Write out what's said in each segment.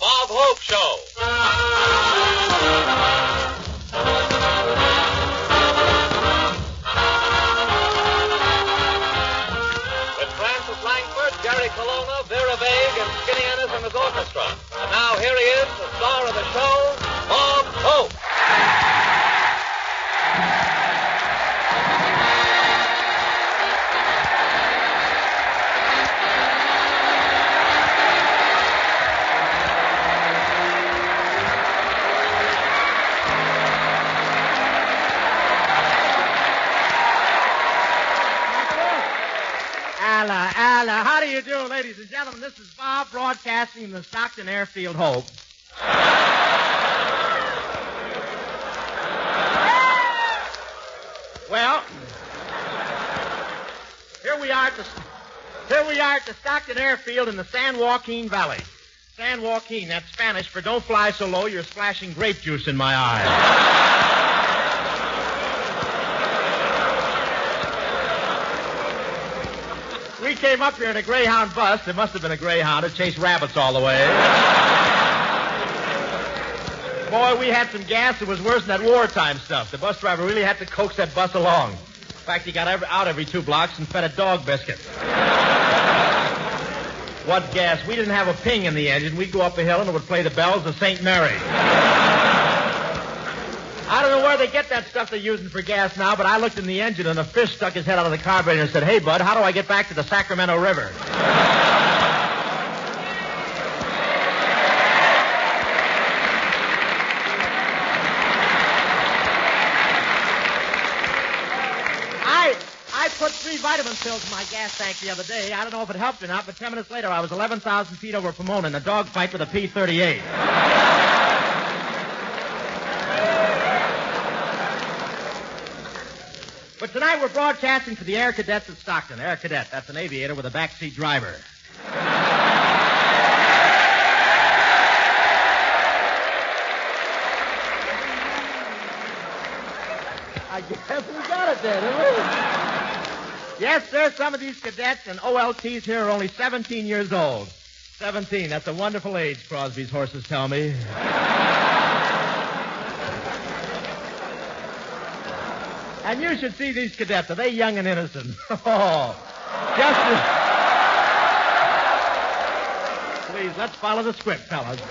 Bob Hope Show. With Francis Langford, Jerry Colona, Vera Vague, and Skinny Ennis and his orchestra. And now here he is, the star of the show, Bob Hope. How do you do, ladies and gentlemen? This is Bob broadcasting from the Stockton Air Field, Hope. Well, here we are at the Stockton Air Field in the San Joaquin Valley. San Joaquin, that's Spanish for don't fly so low you're splashing grape juice in my eyes. We came up here in a Greyhound bus. It must have been a Greyhound. It chased rabbits all the way. Boy, we had some gas that was worse than that wartime stuff. The bus driver really had to coax that bus along. In fact, he got out every 2 blocks and fed a dog biscuit. What gas? We didn't have a ping in the engine. We'd go up a hill and it would play the bells of St. Mary. I don't know where they get that stuff they're using for gas now, but I looked in the engine and a fish stuck his head out of the carburetor and said, "Hey, bud, how do I get back to the Sacramento River?" I put 3 vitamin pills in my gas tank the other day. I don't know if it helped or not, but 10 minutes later I was 11,000 feet over Pomona in a dogfight with a P-38. But tonight we're broadcasting for the Air Cadets at Stockton. Air Cadet, that's an aviator with a backseat driver. I guess we got it there, didn't we? Yes, sir, some of these cadets and OLTs here are only 17 years old. 17, that's a wonderful age, Crosby's horses tell me. And you should see these cadets. Are they young and innocent? Oh, Please, let's follow the script, fellas.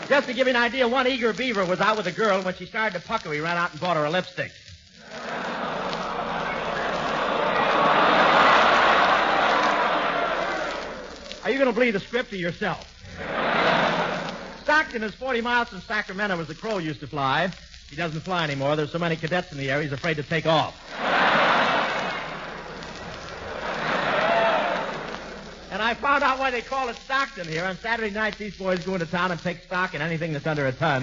Just to give you an idea, one eager beaver was out with a girl, and when she started to pucker, he ran out and bought her a lipstick. Are you going to believe the script or yourself? Stockton is 40 miles from Sacramento as the crow used to fly. He doesn't fly anymore. There's so many cadets in the area, he's afraid to take off. And I found out why they call it Stockton here. On Saturday nights, these boys go into town and take stock in anything that's under a ton.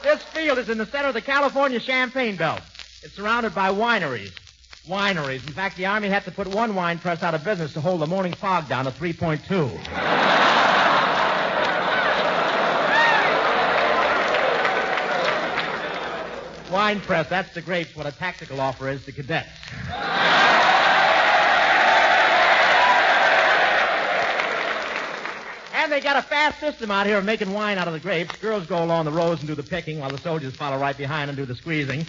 This field is in the center of the California Champagne Belt. It's surrounded by wineries. In fact, the Army had to put one wine press out of business to hold the morning fog down to 3.2. Wine press, that's the grapes, what a tactical offer is to cadets. And they got a fast system out here of making wine out of the grapes. Girls go along the rows and do the picking while the soldiers follow right behind and do the squeezing.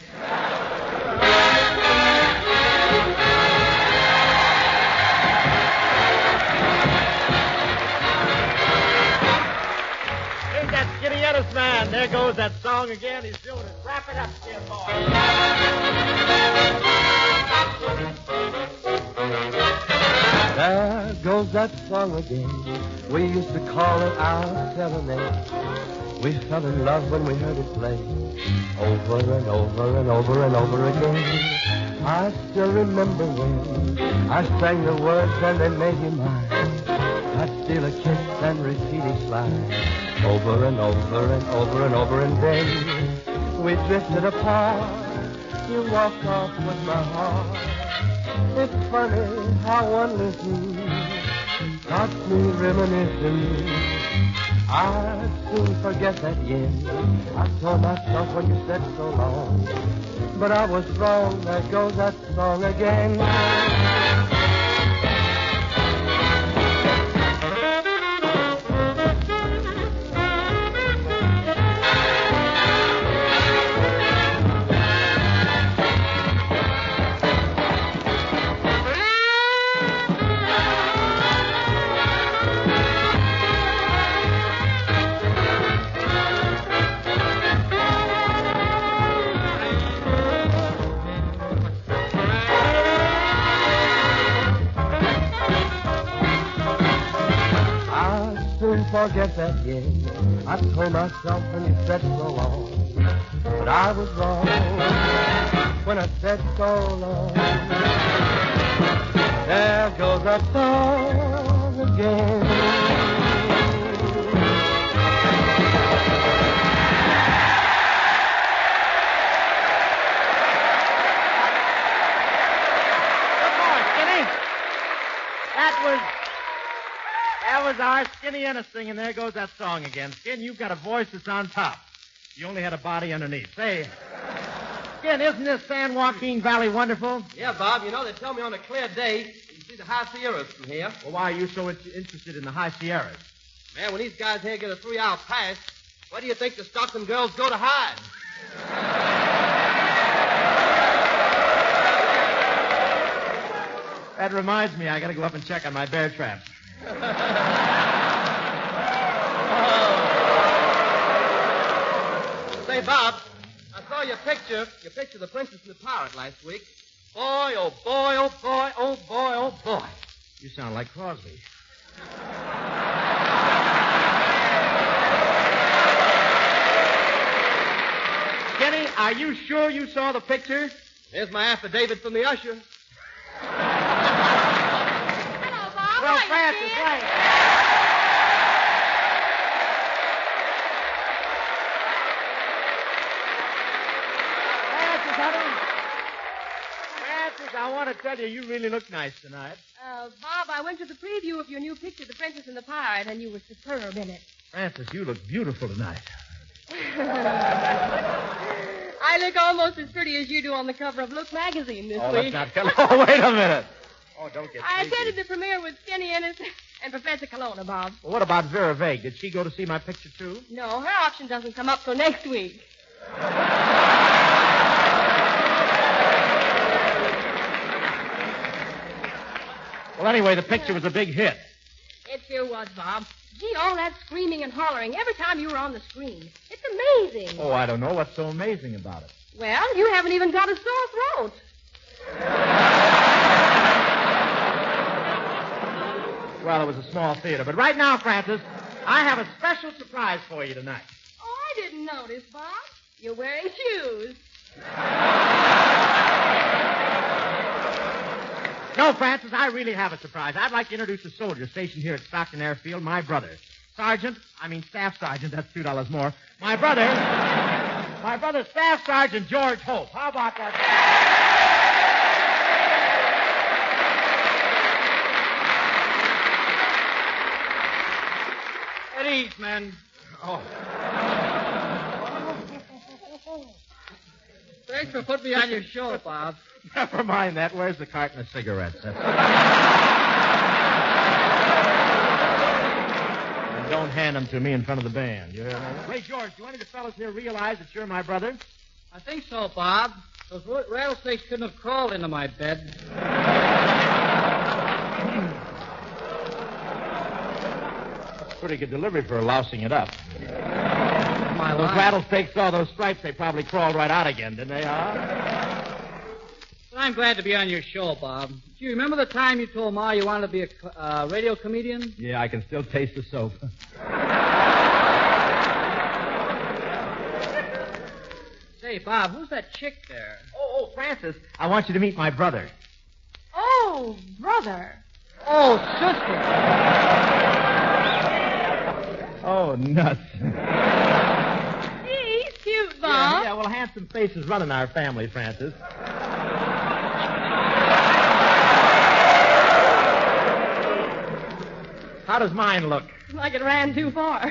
Man, there goes that song again. He's doing it. Wrap it up, dear boy. There goes that song again. We used to call it our serenade. We fell in love when we heard it play. Over and over and over and over again. I still remember when I sang the words and they made you mine. I'd steal a kiss and repeat each line. Over and over and over and over, and then we drifted apart. You walked off with my heart. It's funny how one listens got me reminiscing I'd soon forget that yen. I told myself when you said so long. But I was wrong. There goes that song again. Forget that yen. I told myself when you said so long. But I was wrong when I said so long. There goes that song again. That was our Skinny Ennis singing. There goes that song again. Skin, you've got a voice that's on top. You only had a body underneath. Say, Skin, isn't this San Joaquin Valley wonderful? Yeah, Bob. You know, they tell me on a clear day you can see the high Sierras from here. Well, why are you so interested in the high Sierras? Man, when these guys here get a 3-hour pass, where do you think the Stockton girls go to hide? That reminds me, I got to go up and check on my bear traps. Say, Bob, I saw your picture of the Princess and the Pirate last week. Boy, oh boy, oh boy, oh boy, oh boy. You sound like Crosby. Skinny, are you sure you saw the picture? There's my affidavit from the usher. Well, Francis, right. Francis, honey. Francis, I want to tell you, you really look nice tonight. Bob, I went to the preview of your new picture, The Princess and the Pirate, and you were superb in it. Francis, you look beautiful tonight. I look almost as pretty as you do on the cover of Look magazine this week. That's not... Oh, wait a minute. Oh, don't get I sleepy. attended the premiere with Skinny Ennis and Professor Colona, Bob. Well, what about Vera Vague? Did she go to see my picture, too? No, her option doesn't come up till next week. Well, anyway, the picture was a big hit. It sure was, Bob. Gee, all that screaming and hollering every time you were on the screen. It's amazing. Oh, I don't know. What's so amazing about it? Well, you haven't even got a sore throat. Well, it was a small theater. But right now, Francis, I have a special surprise for you tonight. Oh, I didn't notice, Bob. You're wearing shoes. No, Francis, I really have a surprise. I'd like to introduce a soldier stationed here at Stockton Air Field, my brother. Staff Sergeant, that's $2 more. My brother, Staff Sergeant George Hope. How about that? At ease, men. Oh. Thanks for putting me on your show, Bob. Never mind that. Where's the carton of cigarettes? And don't hand them to me in front of the band. You hear me? Hey, George, do any of the fellas here realize that you're my brother? I think so, Bob. Those rattlesnakes couldn't have crawled into my bed. Pretty good delivery for lousing it up. My Those life. rattlesnakes saw those stripes, they probably crawled right out again, didn't they, huh? I'm glad to be on your show, Bob. Do you remember the time you told Ma you wanted to be a radio comedian? Yeah, I can still taste the soap. Say, Bob, who's that chick there? Oh, Francis, I want you to meet my brother. Oh, brother. Oh, sister. Oh, nuts. Gee, he's cute, Bob. Yeah, well, handsome faces run in our family, Francis. How does mine look? Like it ran too far.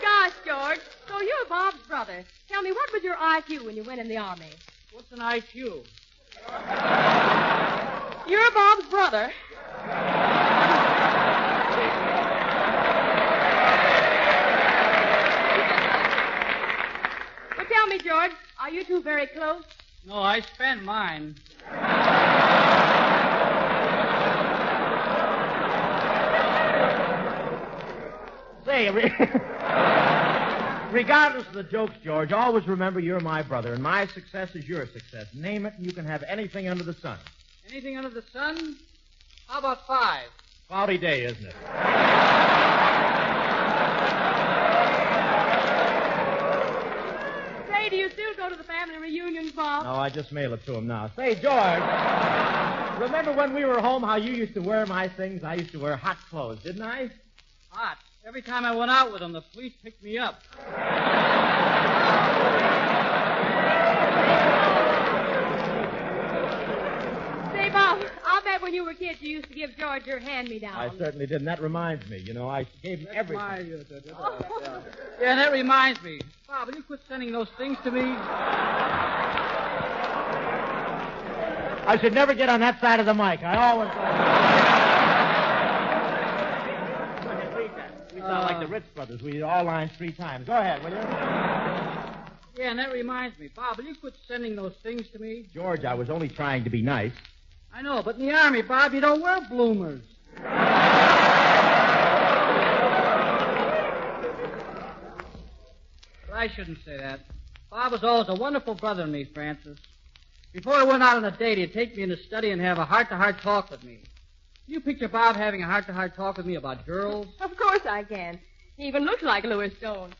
Gosh, George. So you're Bob's brother. Tell me, what was your IQ when you went in the Army? What's an IQ? You're Bob's brother. Well, tell me, George, are you two very close? No, I spent mine. Say, regardless of the jokes, George, always remember you're my brother, and my success is your success. Name it, and you can have anything under the sun. Anything under the sun? How about 5? Cloudy day, isn't it? Say, do you still go to the family reunions, Bob? No, I just mail it to him now. Say, George, remember when we were home how you used to wear my things? I used to wear hot clothes, didn't I? Hot. Every time I went out with them, the police picked me up. Say, Bob, I'll bet when you were kids you used to give George your hand-me-down. I certainly did, and that reminds me. You know, I gave him everything. Yeah, that reminds me. Bob, will you quit sending those things to me? I should never get on that side of the mic. I always... We sound like the Ritz brothers. We did all lines 3 times. Go ahead, will you? Yeah, and that reminds me. Bob, will you quit sending those things to me? George, I was only trying to be nice. I know, but in the Army, Bob, you don't wear bloomers. But I shouldn't say that. Bob was always a wonderful brother to me, Francis. Before I went out on a date, he'd take me in his study and have a heart-to-heart talk with me. Can you picture Bob having a heart-to-heart talk with me about girls? Of course I can. He even looks like Louis Stone.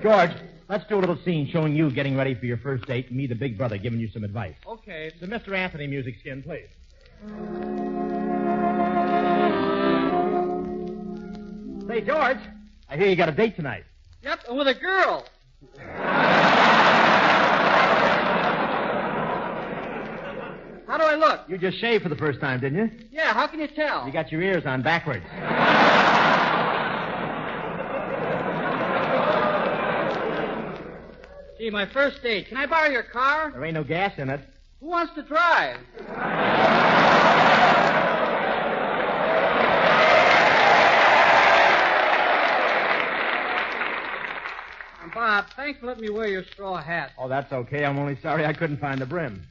George, let's do a little scene showing you getting ready for your first date and me, the big brother, giving you some advice. Okay. The Mr. Anthony music skin, please. Say, George, I hear you got a date tonight. Yep, and with a girl. How do I look? You just shaved for the first time, didn't you? Yeah, how can you tell? You got your ears on backwards. Gee, my first date. Can I borrow your car? There ain't no gas in it. Who wants to drive? And Bob, thanks for letting me wear your straw hat. Oh, that's okay. I'm only sorry I couldn't find the brim.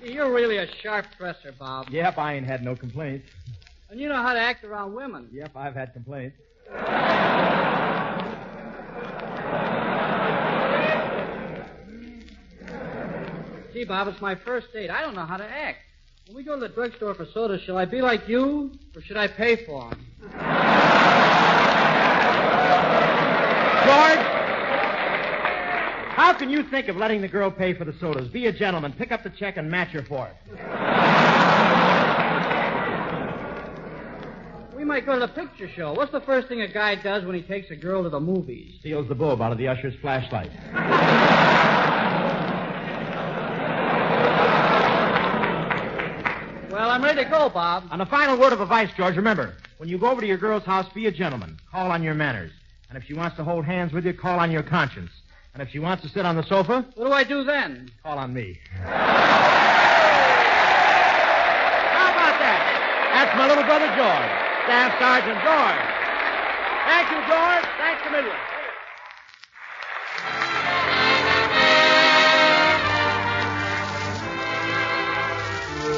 Gee, you're really a sharp dresser, Bob. Yep, I ain't had no complaints. And you know how to act around women. Yep, I've had complaints. Gee, Bob, it's my first date. I don't know how to act. When we go to the drugstore for sodas, shall I be like you, or should I pay for them? George, how can you think of letting the girl pay for the sodas? Be a gentleman. Pick up the check and match her for it. We might go to the picture show. What's the first thing a guy does when he takes a girl to the movies? Steals the bulb out of the usher's flashlight. Well, I'm ready to go, Bob. On a final word of advice, George, remember, when you go over to your girl's house, be a gentleman. Call on your manners. And if she wants to hold hands with you, call on your conscience. And if she wants to sit on the sofa, What do I do then? call on me. How about that? That's my little brother, George. Staff Sergeant George. Thank you, George. Thanks a million.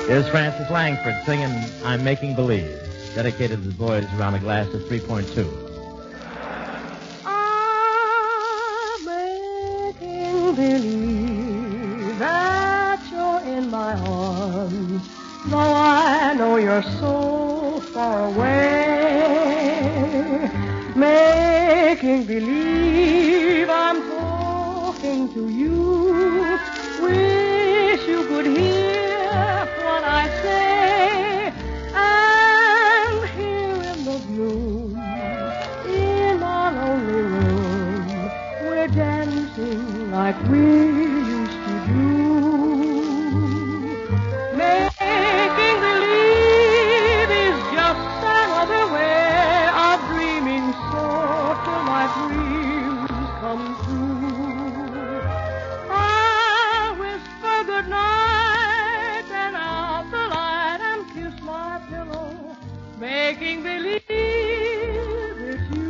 Here's Francis Langford singing I'm Making Believe, dedicated to the boys around a glass of 3.2. I'm making believe that you're in my arms, though I know you're so far away. Making believe I'm talking to you. Wish you could hear what I say and we're dancing like we used to do. Making believe is just another way of dreaming so till my dreams come true. I'll whisper good night and out the light and kiss my pillow, making believe it's you.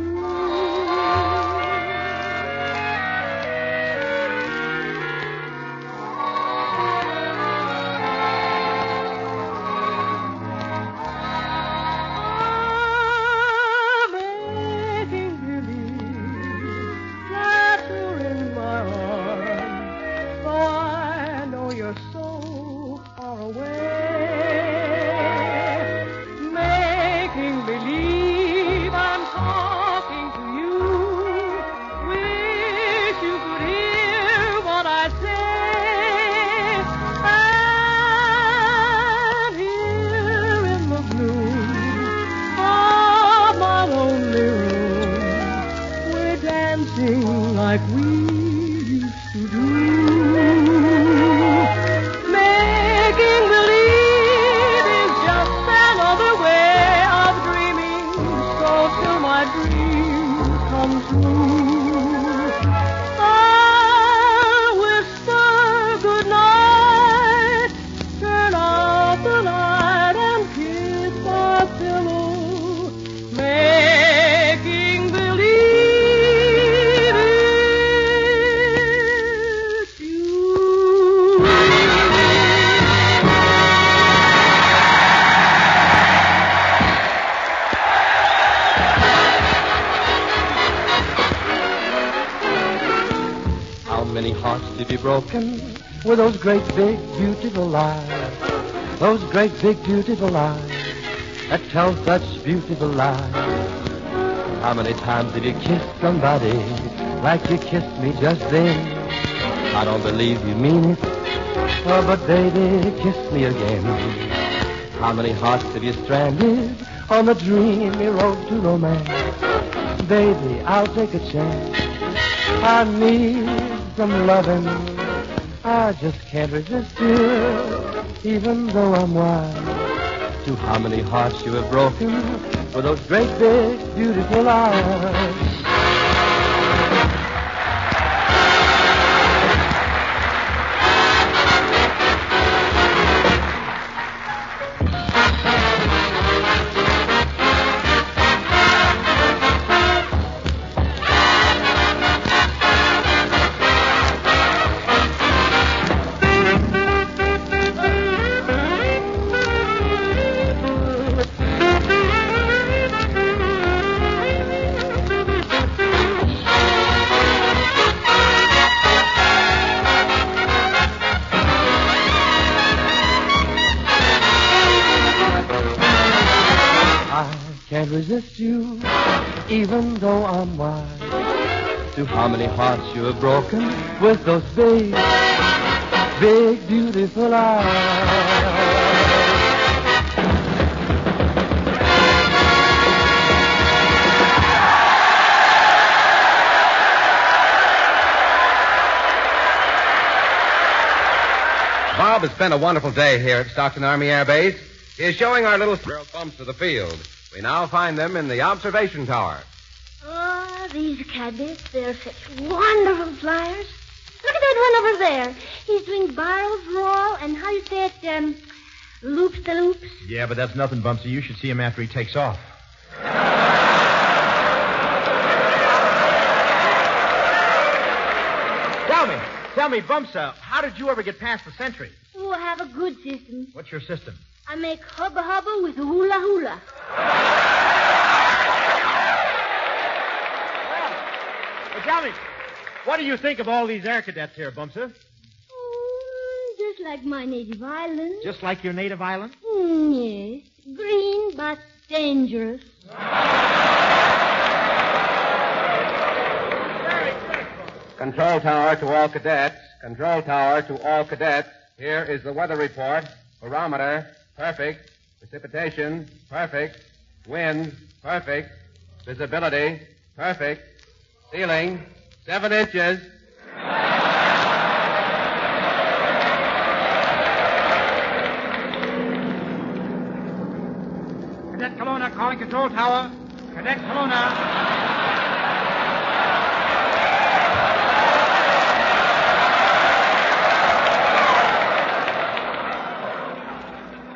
Making believe that you're in my arms, though I know you're so far away. Making believe I'm talking to you. Wish you could hear what I say. And here in the gloom of my lonely room, we're dancing like we used to do. Making believe is just another way of dreaming, so till my dreams come true. I'll whisper good night, turn out the light and kiss my pillow, making believe it's you. How many hearts to be broken with those great big beautiful lies? Those great big beautiful lies that tell such beautiful lies. How many times have you kissed somebody like you kissed me just then? I don't believe you mean it, oh, but baby, kiss me again. How many hearts have you stranded on the dreamy road to romance? Baby, I'll take a chance. I need some loving. I just can't resist you, even though I'm wild. To how many hearts you have broken with those great big beautiful eyes. Can't resist you, even though I'm wild. To how many hearts you have broken with those big, big, beautiful eyes. Bob has spent a wonderful day here at Stockton Army Air Base. He is showing our little bumps of the field. We now find them in the observation tower. Oh, these cadets, they're such wonderful flyers. Look at that one over there. He's doing barrels roll and how you say it, loops to loops. Yeah, but that's nothing, Bumpsy. You should see him after he takes off. Tell me, Bumsa, how did you ever get past the sentry? Oh, I have a good system. What's your system? I make hubba hubba with hula hula. Well, tell me, what do you think of all these air cadets here, Bumsa? Just like my native island. Just like your native island? Yes. Green, but dangerous. Control tower to all cadets. Control tower to all cadets. Here is the weather report. Barometer, perfect. Precipitation, perfect. Wind, perfect. Visibility, perfect. Ceiling, 7 inches. Cadet Colona calling control tower. Cadet Colona.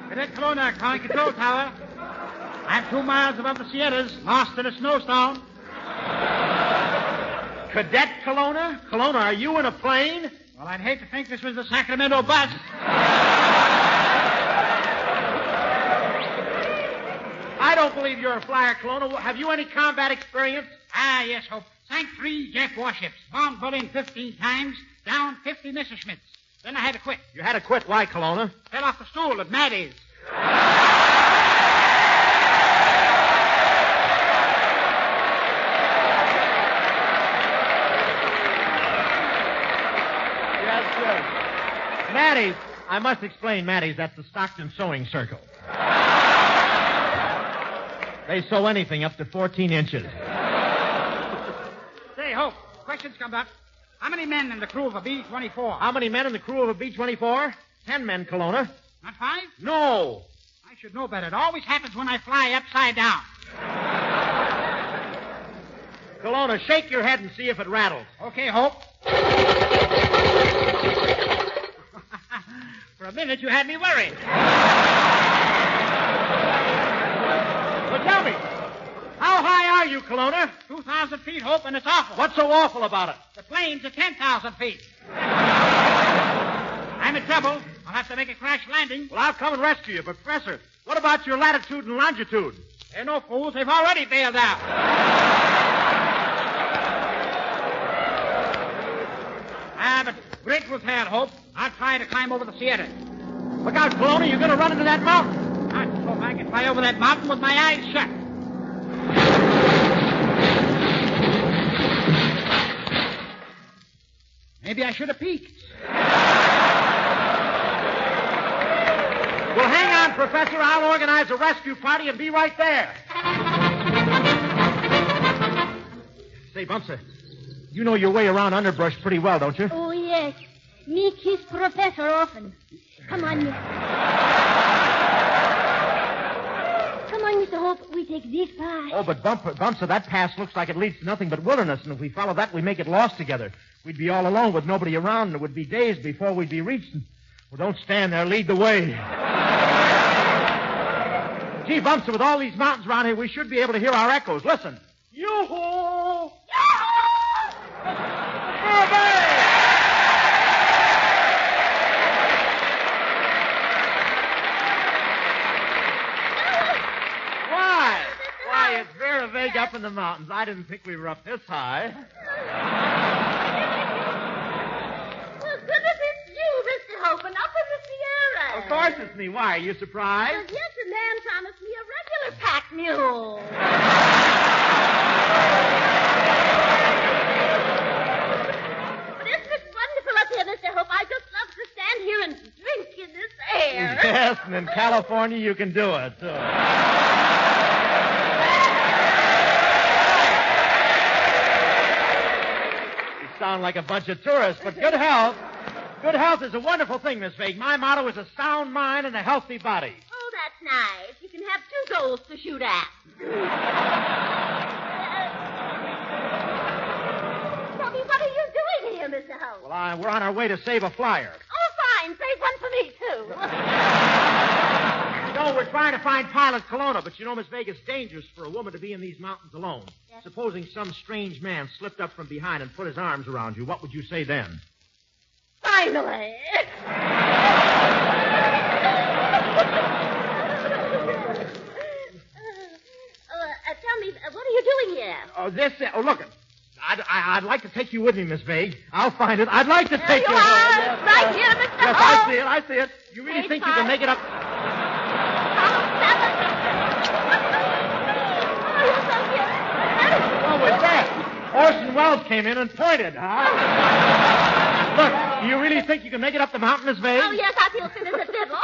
Cadet Colona calling control tower. I'm 2 miles above the Sierras, lost in a snowstorm. Cadet Colona? Colona, are you in a plane? Well, I'd hate to think this was the Sacramento bus. I don't believe you're a flyer, Colona. Have you any combat experience? Ah, yes, Hope. Sank 3 Jap warships. Bombed Berlin 15 times. Down 50 Messerschmitts. Then I had to quit. You had to quit. Why, Colona? Fell off the stool at Maddie's. Maddie's. I must explain, Maddie's. That's the Stockton Sewing Circle. They sew anything up to 14 inches. Say, Hope, questions come up. How many men in the crew of a B-24? How many men in the crew of a B-24? 10 men, Colona. Not 5? No. I should know better. It always happens when I fly upside down. Colona, shake your head and see if it rattles. Okay, Hope. For a minute, you had me worried. Well, tell me, how high are you, Colona? 2,000 feet, Hope, and it's awful. What's so awful about it? The plane's at 10,000 feet. I'm in trouble. I'll have to make a crash landing. Well, I'll come and rescue you. But, Professor, what about your latitude and longitude? They're no fools. They've already bailed out. But great will tell, Hope. I'll try to climb over the Sierra. Look out, Colona. You're going to run into that mountain. I hope I can fly over that mountain with my eyes shut. Maybe I should have peeked. Well, hang on, Professor. I'll organize a rescue party and be right there. Say, Bumster, you know your way around underbrush pretty well, don't you? Oh, yes. Me kiss Professor often. Come on, Miss. Come on, Mr. Hope. We take this path. Oh, but Bumster, that pass looks like it leads to nothing but wilderness, and if we follow that, we may get lost together. We'd be all alone with nobody around, and it would be days before we'd be reached. Well, don't stand there. Lead the way. Gee, Bumster, with all these mountains around here, we should be able to hear our echoes. Listen. Yoo-hoo! Why, it's very vague up in the mountains. I didn't think we were up this high. Well, goodness, it's you, Mr. Hope, and up in the Sierra. Of course it's me. Why? Are you surprised? Well, yes, the man promised me a regular pack mule. But isn't it wonderful up here, Mr. Hope? I just love to stand here and drink in this air. Yes, and in California you can do it. You sound like a bunch of tourists, but good health. Good health is a wonderful thing, Miss Vague. My motto is a sound mind and a healthy body. Oh, that's nice. You can have 2 goals to shoot at. Tell me, what are you doing here, Mr. Hope? Well, we're on our way to save a flyer. Oh, fine. Save one for me, too. No, we're trying to find Pilot Colona, but you know, Miss Vague, it's dangerous for a woman to be in these mountains alone. Yes. Supposing some strange man slipped up from behind and put his arms around you, what would you say then? Finally. Tell me, what are you doing here? Look, I'd like to take you with me, Miss Vague. I'll find it. I'd like to There take you you. are, right here, Mr. Yes, Hope. I see it. You really Wait, think you can make it up? What was that? Orson Welles came in and pointed, huh? Look, do you really think you can make it up the mountain, Miss Vague? Oh, yes, I feel fit as a fiddle.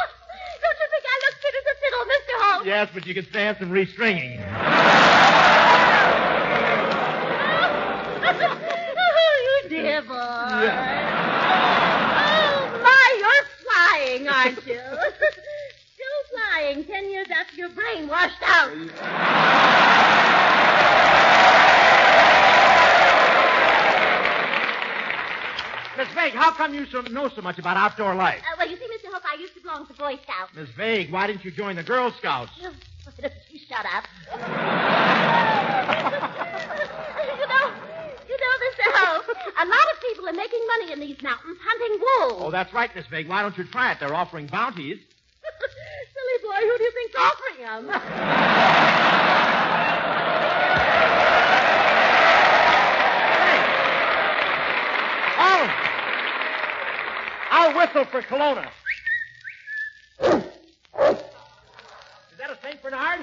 Don't you think I look fit as a fiddle, Mr. Hope? Yes, but you could stand some restringing. Oh, dear boy. Oh, my, you're flying, aren't you? Still flying 10 years after your brain washed out. Miss Vague, how come you know so much about outdoor life? Well, you see, Mr. Hook, I used to belong to Boy Scouts. Miss Vague, why didn't you join the Girl Scouts? You shut up. You know, Mr. Hope, a lot of people are making money in these mountains hunting wolves. Oh, that's right, Miss Vague. Why don't you try it? They're offering bounties. Silly boy, who do you think's offering them? I'll whistle for Colona. Is that a St. Bernard?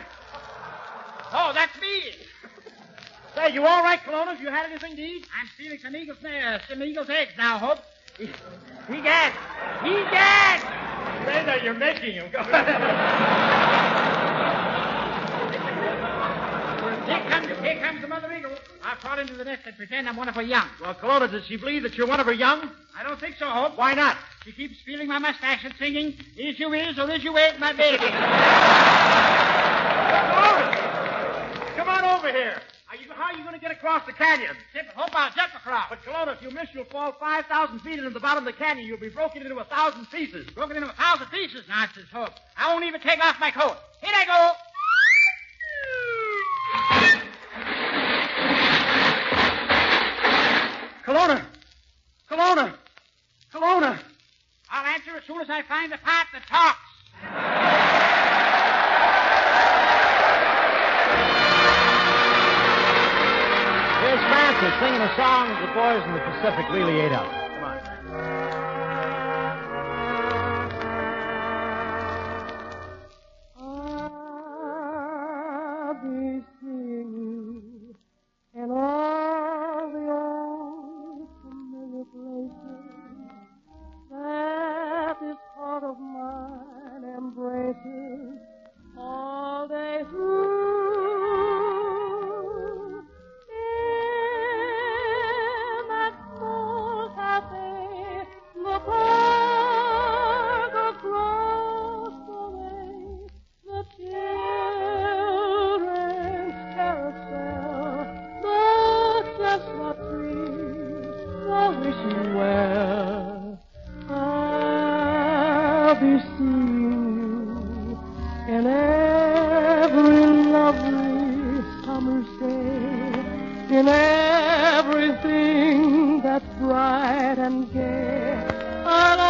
Oh, that's me. Say, you all right, Colona? Have you had anything to eat? I'm stealing some eagle's eggs now, Hope. He gagged. Say that you're making him. Go Here comes the mother eagle. I'll crawl into the nest and pretend I'm one of her young. Well, Colona, does she believe that you're one of her young? I don't think so, Hope. Why not? She keeps feeling my mustache and singing, "Is you is or is you ain't my baby." Colona! Come on over here. How are you going to get across the canyon? Simple, Hope, I'll jump across. But, Colona, if you miss, you'll fall 5,000 feet into the bottom of the canyon. You'll be broken into 1,000 pieces. Broken into 1,000 pieces? Nonsense, Hope. I won't even take off my coat. Here I go. Colona! I'll answer as soon as I find the part that talks. Here's Francis singing a song that the boys in the Pacific really ate up. Come on. I'll be seeing you in all the old familiar places that this heart of mine embraces all day through. In that small cafe, the park across the way, the children's carousel, the chestnut trees, the wishing well. I'll be seeing you in every lovely summer's day, in everything that's bright and gay. I'll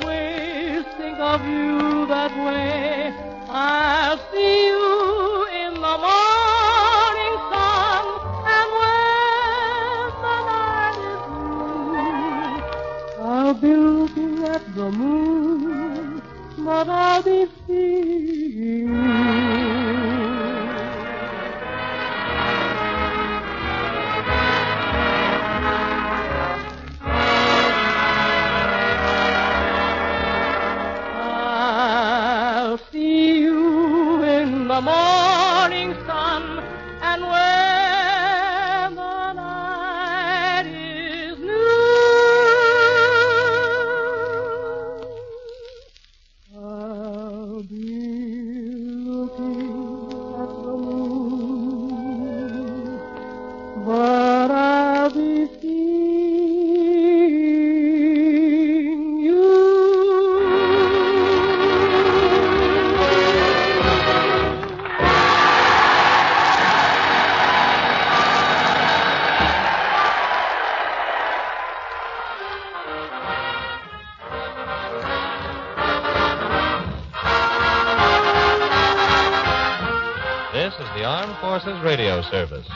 always think of you that way. I'll see you in the morning sun, and when the night is blue, I'll be looking at the moon, but I'll be seeing you. I'll see you in the morning sun, and when the night is new, I'll be looking at the moon, but I'll be seeing you. This is the Armed Forces Radio Service.